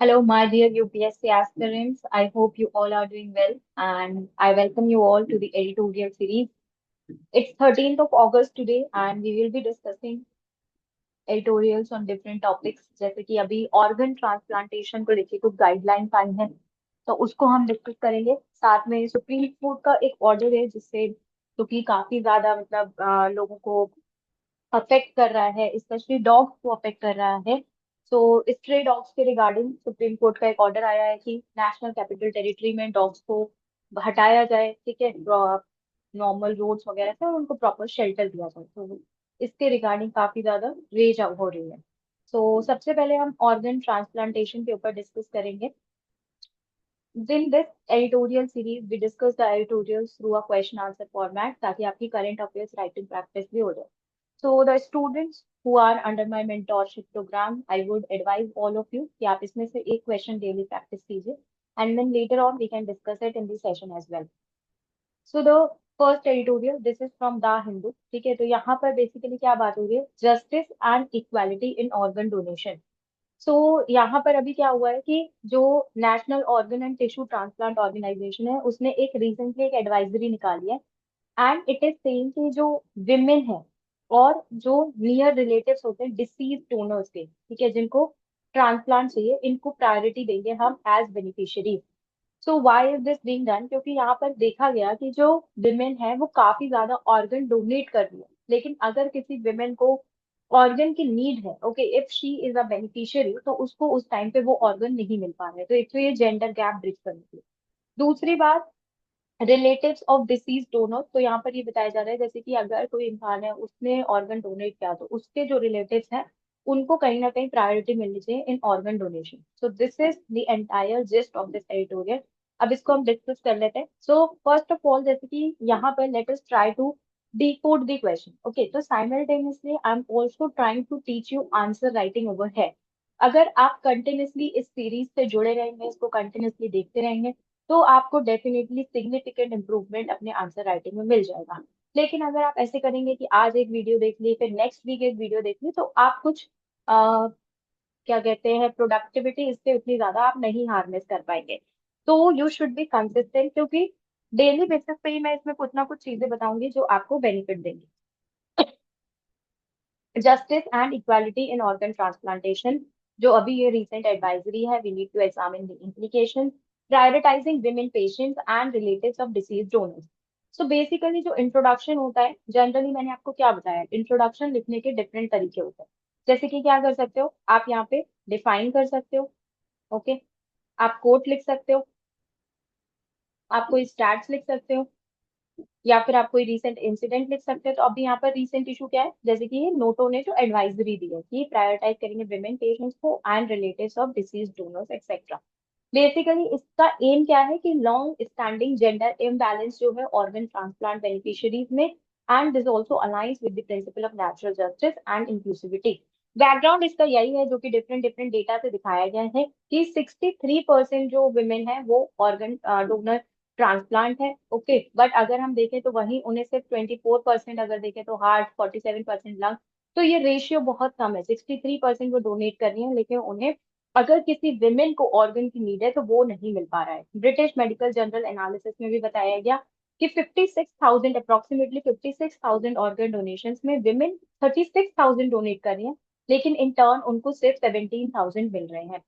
Hello, my dear UPSC aspirants. I hope you all are doing well, and I welcome you all to the editorial series. It's 13th of August today, and we will be discussing editorials on different topics, जैसे कि अभी organ transplantation को लेके कुछ guidelines आई हैं, तो उसको हम डिस्कस करेंगे। साथ में सुप्रीम कोर्ट का एक ऑर्डर है जिससे जो कि काफी ज्यादा लोगों को अफेक्ट कर रहा है, स्पेशली डॉग्स को अफेक्ट कर रहा है। सो स्ट्रे डॉग्स के रिगार्डिंग सुप्रीम कोर्ट का एक ऑर्डर आया है कि नेशनल कैपिटल टेरिटरी में डॉग्स को हटाया जाए, ठीक है, नॉर्मल रोड्स वगैरह से, और उनको प्रॉपर शेल्टर दिया जाए। तो इसके रिगार्डिंग काफी ज्यादा रेज हो रही है। सो सबसे पहले हम ऑर्गन ट्रांसप्लांटेशन के ऊपर डिस्कस करेंगे। In this editorial series, we discuss the editorials through a question answer format ताकि आपकी current affairs writing practice भी हो जाए. So the students who are under my mentorship program, I would advise all of you कि आप इसमें से एक question daily practice कीजिए, and then later on we can discuss it in the session as well. So the first editorial, this is from The Hindu, ठीक है। तो यहाँ पर बेसिकली क्या बात हो रही है, justice and equality in organ donation. So यहाँ पर अभी क्या हुआ है कि जो national organ and tissue transplant organisation है, उसने एक रिसेंटली एक एडवाइजरी निकाली है, एंड इट इज सेइंग कि जो विमेन है और जो नियर रिलेटिव्स होते हैं डिसीज डोनर्स के, ठीक है, जिनको ट्रांसप्लांट चाहिए, इनको प्रायोरिटी देंगे हम as beneficiary. So why is this being done, क्योंकि यहाँ पर देखा गया कि जो विमेन है वो काफी ज्यादा ऑर्गन डोनेट कर रही है, लेकिन अगर किसी विमेन को ऑर्गन की नीड है, okay, if she is a beneficiary, तो उसको उस टाइम पे वो ऑर्गन नहीं मिल पा रहे, तो एक तो ये जेंडर गैप ब्रिज करने की। दूसरी बात, रिलेटिव्स ऑफ डिसीज डोनर, तो यहाँ पर ये बताया जा रहा है जैसे कि अगर कोई इंसान है उसने ऑर्गन डोनेट किया, तो उसके जो रिलेटिव्स हैं उनको कहीं ना कहीं प्रायोरिटी मिलनी चाहिए in organ donation. So this is the entire gist of this editorial. अब इसको हम डिस्कस कर लेते हैं। सो फर्स्ट ऑफ ऑल, जैसे कि यहाँ पर let us try to decode the question. Okay, तो simultaneously I'm also trying to teach you answer writing over here. अगर आप कंटिन्यूसली इस सीरीज से जुड़े रहेंगे, इसको कंटिन्यूसली देखते रहेंगे, तो आपको डेफिनेटली सिग्निफिकेंट इंप्रूवमेंट अपने आंसर राइटिंग में मिल जाएगा। लेकिन अगर आप ऐसे करेंगे कि आज एक वीडियो देख ली, फिर नेक्स्ट वीक एक वीडियो देख ली, तो आप कुछ क्या कहते हैं, प्रोडक्टिविटी इससे उतनी ज्यादा आप नहीं हार्नेस कर पाएंगे। तो यू शुड बी कंसिस्टेंट, क्योंकि डेली बेसिस पे ही मैं इसमें कुछ ना कुछ चीजें बताऊंगी जो आपको बेनिफिट देंगी। Justice and equality in organ transplantation, जो अभी ये रिसेंट एडवाइजरी है, we need to examine the implications, prioritising women patients and relatives of deceased donors. So basically जो इंट्रोडक्शन होता है, जनरली मैंने आपको क्या बताया, इंट्रोडक्शन लिखने के डिफरेंट तरीके होते हैं। जैसे कि क्या कर सकते हो आप यहाँ पे, डिफाइन कर सकते हो, ओके, आप कोट लिख सकते हो, आप कोई स्टैट्स लिख सकते हो, या फिर आप कोई रीसेंट इंसिडेंट लिख सकते हैं। तो अभी यहाँ पर रीसेंट इशू क्या है, जैसे कि ये नोटो ने जो एडवाइजरी दी है कि प्रायोरिटाइज करेंगे विमेन पेशेंट्स को and relatives of deceased donors etcetera. Basically इसका एम क्या है कि लॉन्ग स्टैंडिंग जेंडर इम्बैलेंस जो है ऑर्गन ट्रांसप्लांट बेनिफिशियरीज में, and this also aligns with the principle of natural justice and inclusivity. Background इसका यही है, जो कि डिफरेंट डिफरेंट डेटा से दिखाया गया है कि 63% जो वुमेन है वो ऑर्गन डोनर ट्रांसप्लांट है, ओके, बट अगर हम देखें तो वहीं उन्हें सिर्फ 24%, अगर देखें तो हार्ट, 47% लंग। तो ये रेशियो बहुत कम है, 63% वो डोनेट कर रही है, लेकिन उन्हें अगर किसी विमेन को ऑर्गन की नीड है तो वो नहीं मिल पा रहा है। ब्रिटिश मेडिकल जर्नल एनालिसिस में भी बताया गया कि 56,000, अप्रोक्सीमेटली 56,000 ऑर्गन डोनेशन में विमेन 36,000 डोनेट कर रही हैं, लेकिन इन टर्न उनको सिर्फ 17,000 मिल रहे हैं।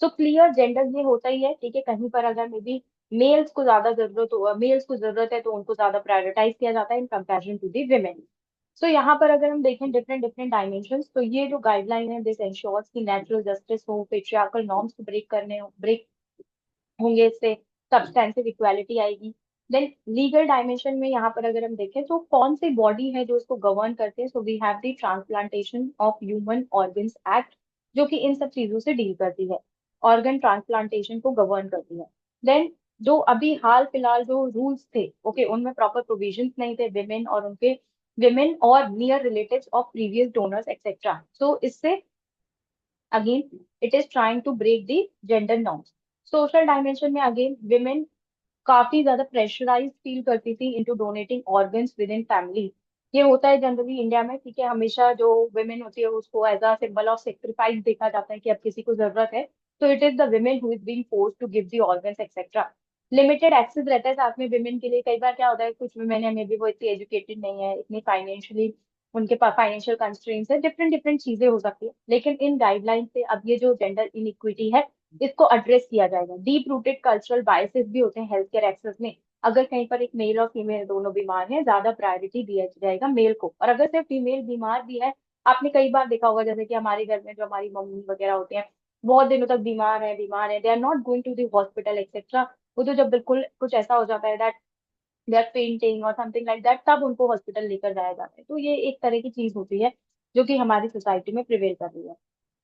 सो क्लियर जेंडर ये होता ही है, ठीक है, कहीं पर अगर मे बी मेल्स को ज्यादा जरूरत हो, मेल्स को जरूरत है, तो उनको ज्यादा प्रायोरिटाइज किया जाता है in comparison to the women. So यहाँ पर अगर हम देखें डिफरेंट डिफरेंट डायमेंशंस, तो ये जो गाइडलाइन है, दिस इंश्योर्स की नेचुरल जस्टिस हो, पेट्रियार्कल नॉर्म्स को ब्रेक होंगे, इससे सब्सटेंसिव इक्वालिटी आएगी। देन लीगल डायमेंशन में यहाँ पर अगर हम देखें तो कौन सी बॉडी है जो इसको गवर्न करते हैं, so we have the transplantation of human organs act, जो कि इन सब चीजों से डील करती है, ऑर्गन ट्रांसप्लांटेशन को गवर्न करती है। देन जो अभी हाल फिलहाल जो रूल्स थे, ओके, उनमें प्रॉपर प्रोविजंस नहीं थे विमेन और near relatives of previous donors etcetera. So इससे again it is trying to break the gender norms. Social dimension में अगेन विमेन काफी ज्यादा प्रेशराइज फील करती थी into donating organs within family. ये होता है जनरली इंडिया में, ठीक है, हमेशा जो वुमेन होती है उसको as a symbol of sacrifice देखा जाता है कि अब किसी को जरूरत है तो it is the women who is being forced to give the organs etc. Limited access रहता है साथ में विमेन के लिए। कई बार क्या होता है, कुछ वुमेन है मे बी वो इतनी एजुकेटेड नहीं है, इतनी फाइनेंशियली उनके पास फाइनेंशियल कंस्ट्रेंट्स है, डिफरेंट डिफरेंट चीजें हो सकती है, लेकिन इन गाइडलाइन से अब ये जो जेंडर इनइक्विटी है इसको एड्रेस किया जाएगा। डीप रूटेड कल्चरल बायसेस भी होते हैं हेल्थ केयर एक्सेस में। अगर कहीं पर एक मेल और फीमेल दोनों बीमार हैं, ज्यादा प्रायोरिटी दिया जाएगा मेल को। और अगर सिर्फ फीमेल बीमार भी है, आपने कई बार देखा होगा जैसे कि हमारे घर में जो हमारी मम्मी वगैरह होती हैं, बहुत दिनों तक बीमार है, they are not going to the hospital etcetera. वो तो जब बिल्कुल कुछ ऐसा हो जाता है दैट दे आर फेंटिंग और समथिंग लाइक दैट, तब उनको हॉस्पिटल लेकर जाया जाता है। तो ये एक तरह की चीज होती है जो कि हमारी सोसाइटी में प्रिवेल कर रही है।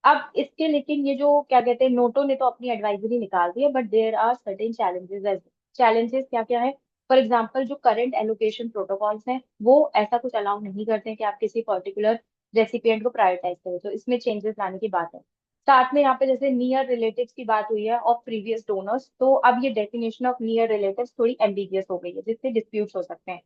अब इसके लेकिन ये जो क्या कहते हैं, नोटो ने तो अपनी एडवाइजरी निकाल दी है, but there are certain challenges as. Challenges क्या क्या है? फॉर एग्जाम्पल जो करंट एलोकेशन प्रोटोकॉल्स हैं वो ऐसा कुछ अलाउ नहीं करते हैं कि आप किसी पर्टिकुलर रेसिपिएंट को प्रायोरिटाइज करें, तो इसमें चेंजेस लाने की बात है। साथ में यहाँ पे जैसे नियर रिलेटिव्स की बात हुई है ऑफ प्रीवियस डोनर्स, तो अब ये डेफिनेशन ऑफ नियर रिलेटिव्स थोड़ी एम्बिगियस हो गई है, जिससे डिस्प्यूट्स हो सकते हैं।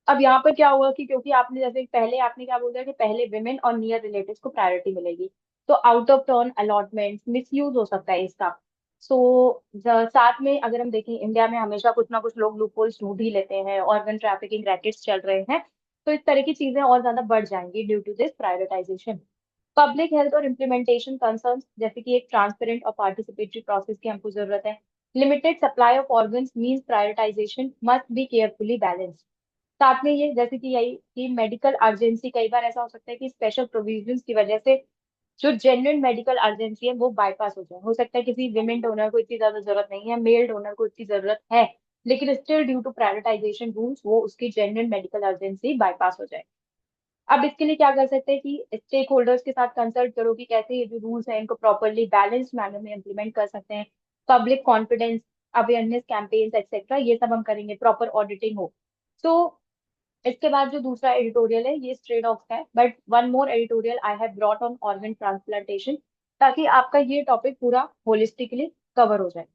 अब यहाँ पर क्या हुआ कि क्योंकि आपने जैसे पहले आपने क्या बोल दिया कि पहले विमेन और नियर रिलेटिव्स को प्रायोरिटी मिलेगी, तो out of turn allotment misuse हो सकता है इसका। सो साथ में अगर हम देखें, इंडिया में हमेशा कुछ ना कुछ लोग लूपहोल्स ढूंढ ही लेते हैं, ऑर्गन ट्रैफिकिंग रैकेट्स चल रहे हैं, तो इस तरह की चीजें और ज्यादा बढ़ जाएंगी due to this prioritisation. Public health और इम्प्लीमेंटेशन कंसर्न्स, जैसे कि एक ट्रांसपेरेंट और पार्टिसिपेटरी प्रोसेस की हमको जरूरत है। Limited supply of organs means prioritisation must be carefully balanced. साथ में ये जैसे कि यही कि मेडिकल अर्जेंसी, कई बार ऐसा हो सकता है कि स्पेशल प्रोविजंस की वजह से जो जेन्युइन मेडिकल अर्जेंसी है वो बाईपास हो जाए। हो सकता है किसी विमेन डोनर को इतनी ज्यादा जरूरत नहीं है, मेल डोनर को इतनी जरूरत है, लेकिन still due to prioritisation rules वो उसकी जेन्युइन मेडिकल अर्जेंसी बाईपास हो जाए। अब इसके लिए क्या कर सकते हैं कि स्टेक होल्डर्स के साथ कंसल्ट करो कि कैसे ये जो रूल्स हैं इनको प्रॉपरली बैलेंस्ड मैनर में इम्प्लीमेंट कर सकते हैं। Public confidence awareness campaigns etcetera ये सब हम करेंगे, प्रॉपर ऑडिटिंग हो। सो इसके बाद जो दूसरा एडिटोरियल है ये स्ट्रेट ऑफ है, but one more editorial I have brought on organ transplantation, ताकि आपका ये टॉपिक पूरा होलिस्टिकली कवर हो जाए।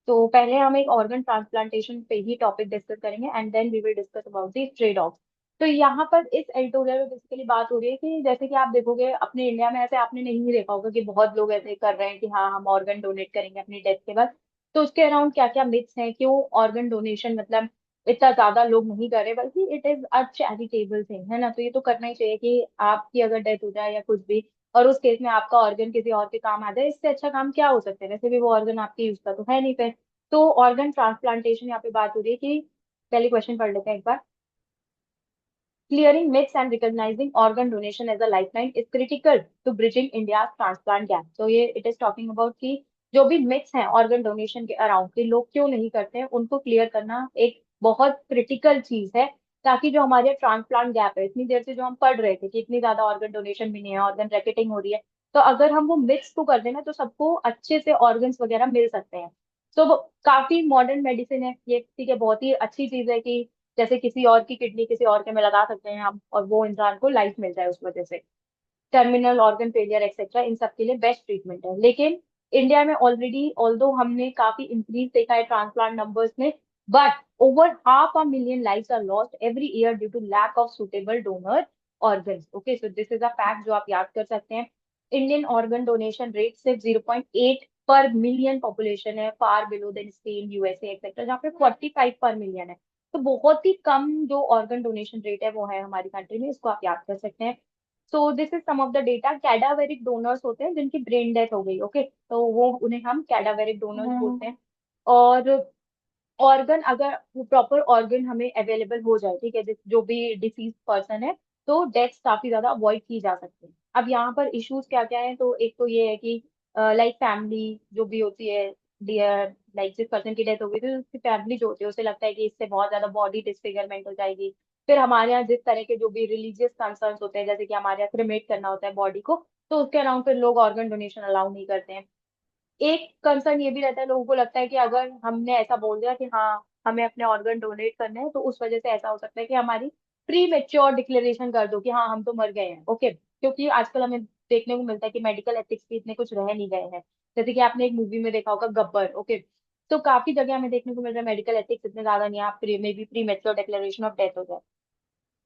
तो पहले हम एक ऑर्गन ट्रांसप्लांटेशन पे ही टॉपिक डिस्कस करेंगे and then we will discuss about the trade off. तो यहाँ पर इस एडिटोरियल में बेसिकली बात हो रही है कि जैसे कि आप देखोगे अपने इंडिया में ऐसे आपने नहीं देखा होगा कि बहुत लोग ऐसे कर रहे हैं कि हाँ हम ऑर्गन डोनेट करेंगे अपनी डेथ के बाद। तो उसके अराउंड क्या क्या मिथ्स हैं, क्यों ऑर्गन डोनेशन मतलब इतना ज्यादा लोग नहीं कर रहे, बल्कि it is a charitable thing है ना, तो ये तो करना ही चाहिए कि आपकी अगर डेथ हो जाए या कुछ भी, और उस केस में आपका ऑर्गन किसी और के काम आ जाए, इससे अच्छा काम क्या हो सकता है? वैसे भी वो ऑर्गन आपके यूज का तो है नहीं फिर। तो ऑर्गन ट्रांसप्लांटेशन यहाँ पे बात हो रही है कि पहले क्वेश्चन पढ़ लेते हैं एक बार। Clearing myths and recognizing organ donation as a lifeline is critical to bridging India's transplant gap। तो ये इट इज टॉकिंग अबाउट कि जो भी मिथ्स हैं ऑर्गन डोनेशन के अराउंड कि लोग क्यों नहीं करते हैं, उनको क्लियर करना एक बहुत क्रिटिकल चीज है, ताकि जो हमारे ट्रांसप्लांट गैप है, इतनी देर से जो हम पढ़ रहे थे कि इतनी ज्यादा ऑर्गन डोनेशन भी नहीं है, ऑर्गन रैकेटिंग हो रही है, तो अगर हम वो मिथ्स को कर देना तो सबको अच्छे से ऑर्गन्स वगैरह मिल सकते हैं। तो काफी मॉडर्न मेडिसिन है ये, ठीक है, बहुत ही अच्छी चीज है कि जैसे किसी और की किडनी किसी और के में लगा सकते हैं हम, और वो इंसान को लाइफ मिल जाए उस वजह से। टर्मिनल ऑर्गन फेलियर एक्सेट्रा इन सब के लिए बेस्ट ट्रीटमेंट है। लेकिन इंडिया में ऑलरेडी ऑल्दो हमने काफी इंक्रीज देखा है ट्रांसप्लांट नंबर्स में, but over half a million lives are lost every year due to lack of suitable donor organs. Okay, so this is a fact जो आप याद कर सकते हैं। इंडियन ऑर्गन डोनेशन रेट सिर्फ 0.8 पर मिलियन पॉपुलेशन है, far below than Spain USA etcetera जहाँ पे 45 पर मिलियन है। तो बहुत ही कम जो ऑर्गन डोनेशन रेट है वो है हमारी कंट्री में, इसको आप याद कर सकते हैं। So this is some of the data. Cadaveric donors होते हैं जिनकी ब्रेन डेथ हो गई, ओके, तो वो उन्हें हम कैडावेरिक डोनर्स बोलते हैं। और ऑर्गन अगर प्रॉपर ऑर्गन हमें अवेलेबल हो जाए, ठीक है, जो भी डिसीज पर्सन है, तो डेथ काफी ज्यादा अवॉइड की जा सकती है। अब यहाँ पर इश्यूज क्या क्या है, तो एक तो ये है कि लाइक फैमिली जो भी होती है, डियर लाइक जिस पर्सन की डेथ हो गई थी उसकी फैमिली जो होती है उसे लगता है कि इससे बहुत ज्यादा बॉडी डिसफिगरमेंट हो जाएगी। फिर हमारे यहाँ जिस तरह के जो भी रिलीजियस कंसर्न्स होते हैं, जैसे कि हमारे यहाँ क्रिमेट करना होता है बॉडी को, तो उसके अराउंड फिर लोग ऑर्गन डोनेशन अलाउ नहीं करते हैं। एक कंसर्न ये भी रहता है, लोगों को लगता है कि अगर हमने ऐसा बोल दिया कि हाँ हमें अपने ऑर्गन डोनेट करने हैं, तो उस वजह से ऐसा हो सकता है कि हमारी प्री मेच्योर डिक्लेरेशन कर दो कि हाँ हम तो मर गए हैं, ओके, क्योंकि आजकल हमें देखने को मिलता है कि मेडिकल एथिक्स भी इतने कुछ रह नहीं गए हैं। जैसे कि आपने एक मूवी में देखा होगा गब्बर, ओके, तो काफी जगह हमें देखने को मिल रहा है मेडिकल एथिक्स इतने ज्यादा नहीं है, आप may be pre mature declaration of death हो जाए।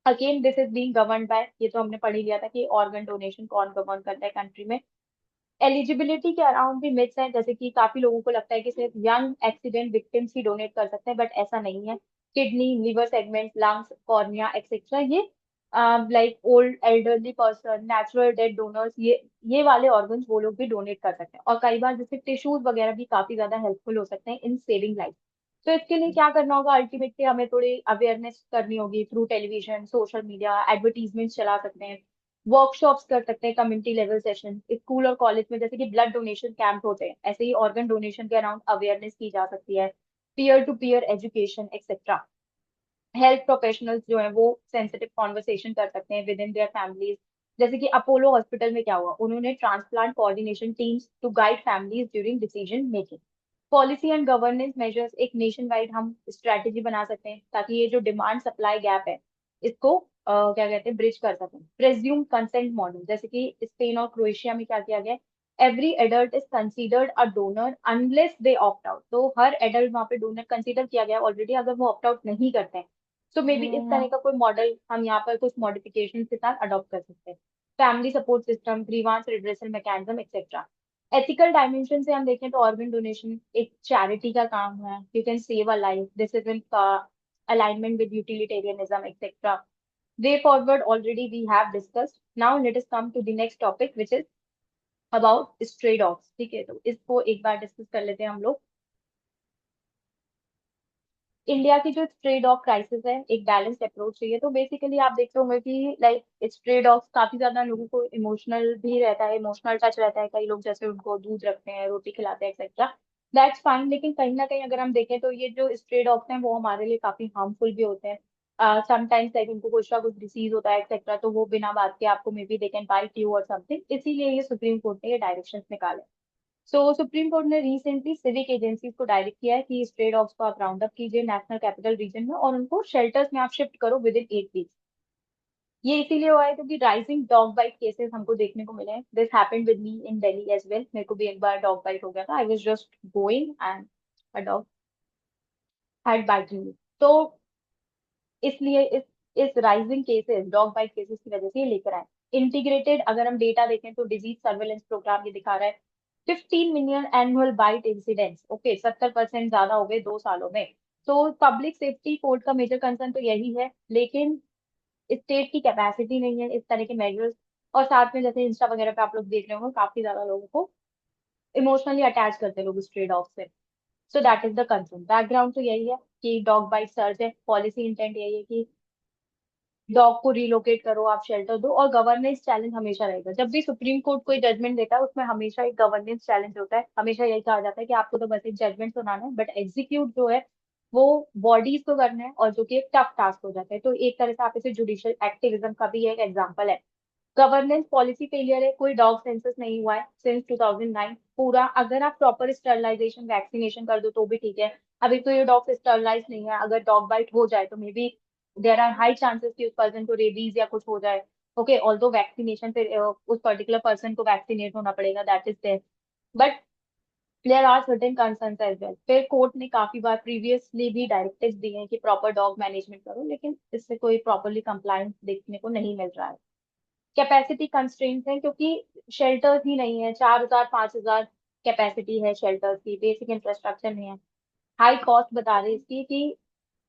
Again this is being govern by, ये तो हमने पढ़ ही लिया था कि ऑर्गन डोनेशन कौन गवर्न करता है कंट्री में। एलिजिबिलिटी के अराउंड भी मिथ्स हैं, जैसे कि काफी लोगों को लगता है कि सिर्फ यंग एक्सीडेंट विक्टिम्स ही डोनेट कर सकते हैं, बट ऐसा नहीं है। Kidney, liver segment, lungs, cornea etcetera, ये like old elderly person, natural dead donors, ये वाले ऑर्गन्स वो लोग भी डोनेट कर सकते हैं। और कई बार जैसे टिश्यूज वगैरह भी काफी ज्यादा हेल्पफुल हो सकते हैं इन सेविंग लाइफ। तो इसके लिए क्या करना होगा, अल्टीमेटली हमें थोड़ी अवेयरनेस करनी होगी through television, social media, advertisement चला सकते हैं, वर्कशॉप्स कर सकते हैं, कम्युनिटी लेवल सेशन, स्कूल और कॉलेज में जैसे कि ब्लड डोनेशन कैंप होते हैं, ऐसे ही ऑर्गन डोनेशन के अराउंड अवेयरनेस की जा सकती है, peer to peer education etcetera. Health professionals जो है वो सेंसिटिव कॉन्वर्सेशन कर सकते हैं विद इन देयर फैमिलीज। जैसे कि अपोलो हॉस्पिटल में क्या हुआ, उन्होंने transplant coordination teams to guide families during decision making. Policy and governance measures, एक नेशन वाइड हम स्ट्रेटेजी बना सकते हैं ताकि ये जो डिमांड सप्लाई गैप है इसको क्या कहते हैं ब्रिज कर सकें। प्रेज्यूम कंसेंट मॉडल, जैसे कि स्पेन और क्रोएशिया में क्या किया गया, every adult is considered a donor unless they opt out. तो हर एडल्ट वहां पे डोनर कंसीडर किया गया ऑलरेडी, अगर वो ऑप्ट आउट नहीं करते हैं तो मे बी इस तरह का कोई मॉडल हम यहाँ पर कुछ मॉडिफिकेशन के साथ अडॉप्ट कर सकते हैं। Family support system, grievance redressal mechanism etcetera. Ethical dimension से हम देखें तो ऑर्गन डोनेशन एक चैरिटी का काम है, you can save a life, this is in alignment with utilitarianism etc. Way forward already we have discussed. Now let us come to the next topic which is about stray dogs। ठीक है, तो इसको एक बार discuss कर लेते हैं हम लोग। इंडिया की जो स्ट्रे डॉग क्राइसिस है, एक बैलेंस्ड अप्रोच चाहिए। तो बेसिकली आप देखते होंगे कि लाइक स्ट्रे डॉग्स काफी ज्यादा लोगों को इमोशनल भी रहता है, इमोशनल टच रहता है, कई लोग जैसे उनको दूध रखते हैं, रोटी खिलाते हैं एक्सेट्रा, दैट्स फाइन। लेकिन कहीं ना कहीं अगर हम देखें तो ये जो स्ट्रे डॉग्स हैं वो हमारे लिए काफी हार्मफुल भी होते हैं। समटाइम्स लाइक उनको कुछ ना कुछ डिसीज होता है एक्सेट्रा, तो वो बिना बात के आपको may be they can bite you और समथिंग, इसीलिए ये सुप्रीम कोर्ट ने ये डायरेक्शन निकाले। सो सुप्रीम कोर्ट ने रिसेंटली सिविक एजेंसीज को डायरेक्ट किया है कि स्ट्रे डॉग्स को आप राउंड अप कीजिए नेशनल कैपिटल रीजन में और उनको शेल्टर्स में आप शिफ्ट करो विद इन 8 वीक्स। ये इसीलिए हुआ है क्योंकि राइजिंग डॉग बाइट केसेस हमको देखने को मिले हैं। This happened with me in Delhi as well, मेरे को भी एक बार डॉग बाइट हो गया था, I was just going and a dog had bited me. तो इसलिए इस rising cases, dog bite cases की वजह से ये लेकर आए। इंटीग्रेटेड अगर हम डेटा देखें तो डिजीज सर्वेलेंस प्रोग्राम ये दिखा रहा है 15 million annual bite incidents, okay 70% ज्यादा हो गए 2 सालों में। तो पब्लिक सेफ्टी कोर्ट का मेजर कंसर्न तो यही है, लेकिन स्टेट की कैपेसिटी नहीं है इस तरह के मेजर्स। और साथ में जैसे इंस्टा वगैरह पे आप लोग देख रहे होंगे काफी ज्यादा लोगों को इमोशनली अटैच करते हैं लोग स्ट्रे डॉग से। So that is the concern. Background तो यही है कि डॉग बाइट सर्च है, पॉलिसी इंटेंट यही है कि डॉग को रिलोकेट करो, आप शेल्टर दो। और गवर्नेंस चैलेंज हमेशा रहेगा, जब भी सुप्रीम कोर्ट कोई जजमेंट देता है उसमें हमेशा एक गवर्नेंस चैलेंज होता है। हमेशा यही कहा जाता है कि आपको तो बस एक जजमेंट सुनाना है, बट एग्जीक्यूट जो है वो बॉडीज को करना है, और जो कि एक टफ टास्क हो जाता है। तो एक तरह से आप इसे जुडिशियल एक्टिविज्म का भी एक एग्जाम्पल है। गवर्नेंस पॉलिसी फेलियर है, कोई डॉग सेंसस नहीं हुआ है सिंस 2009 पूरा। अगर आप प्रॉपर स्टरलाइजेशन वैक्सीनेशन कर दो तो भी ठीक है, अभी तो ये डॉग स्टरलाइज नहीं है, अगर डॉग बाइट हो जाए तो maybe there are high chances कि उस पर्सन को रेबीज या कुछ हो जाए। ओके, ऑल्दो वैक्सीनेशन फिर उस पर्टिकुलर पर्सन को वैक्सीनेट होना पड़ेगा, that is there, but there are certain concerns as well. फिर कोर्ट ने काफी बार प्रीवियसली भी डायरेक्टिव्स दिए हैं कि प्रॉपर डॉग मैनेजमेंट करो, लेकिन इससे कोई प्रॉपरली कंप्लायंस देखने को नहीं मिल रहा है। कैपेसिटी कंस्ट्रेंट्स हैं क्योंकि शेल्टर्स ही नहीं है, 4,000 5,000 कैपेसिटी है शेल्टर्स की, बेसिक इंफ्रास्ट्रक्चर नहीं है। हाई कॉस्ट बता रहे इसकी कि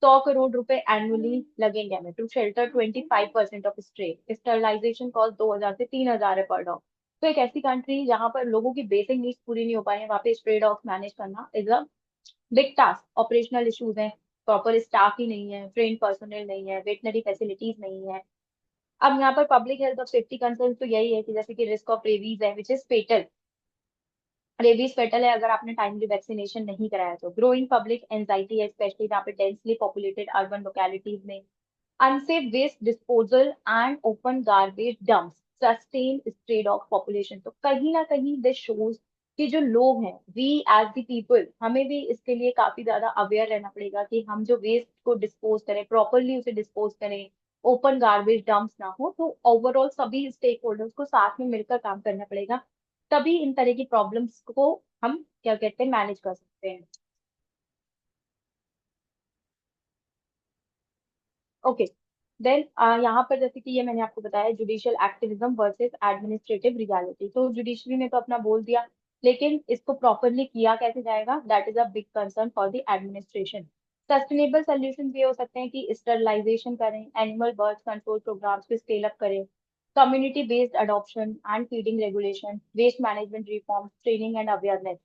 100 करोड़ रुपए एनुअली लगेंगे हमें to shelter 25% of stray. Sterilisation cost 2,000 से 3,000 है पर डॉग। तो एक ऐसी कंट्री जहां पर लोगों की बेसिक नीड्स पूरी नहीं हो पाई है, वहां पे स्ट्रे डॉग्स मैनेज करना is a big task. Operational issues हैं, प्रॉपर स्टाफ ही नहीं है, ट्रेन पर्सनल नहीं है, वेटनरी फैसिलिटीज नहीं है। अब यहाँ पर पब्लिक हेल्थ और सेफ्टी कंसर्न तो यही है कि जैसे कि रिस्क ऑफ रेबीज है विच इज फेटल, रेबीज फेटल है अगर आपने टाइमली वैक्सीनेशन नहीं कराया तो। ग्रोइंग पब्लिक एंजाइटी है स्पेशली यहाँ पे डेंसली पॉपुलेटेड अर्बन लोकेलिटीज में। Unsafe waste disposal and open garbage dumps sustain stray dog population. तो कहीं ना कहीं दिस शोज कि जो लोग हैं, वी एज द पीपल, हमें भी इसके लिए काफी ज्यादा अवेयर रहना पड़ेगा कि हम जो वेस्ट को डिस्पोज करें प्रॉपरली उसे डिस्पोज करें, ओपन गार्बेज डंप्स ना हो। तो ओवरऑल सभी स्टेक होल्डर्स को साथ में मिलकर काम करना पड़ेगा, तभी इन तरह की प्रॉब्लम्स को हम क्या कहते हैं मैनेज कर सकते हैं। ओके, देन यहाँ पर जैसे कि ये मैंने आपको बताया, judicial activism versus administrative reality. तो जुडिशरी ने तो अपना बोल दिया, लेकिन इसको प्रॉपरली किया कैसे जाएगा, that is a big concern for the administration. Sustainable solution ये हो सकते हैं कि स्टरलाइजेशन करें, एनिमल बर्थ कंट्रोल प्रोग्राम्स को स्केल अप करें, community based adoption and feeding regulation, waste management reform, training and awareness.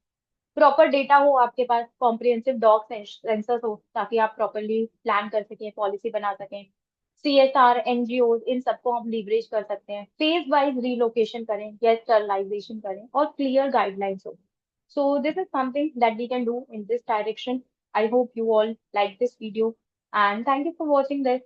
Proper data हो आपके पास, कॉम्प्रिहेंसिव डॉग सेंसस हो, ताकि आप प्रॉपरली प्लान कर सकें, पॉलिसी बना सकें। CSR, एनजीओ, इन सबको हम लीवरेज कर सकते हैं। फेज वाइज रीलोकेशन करें या स्टरलाइजेशन करें, और क्लियर गाइडलाइंस हो। So this is something that we can do in this direction. I hope you all like this video, and thank you for watching this.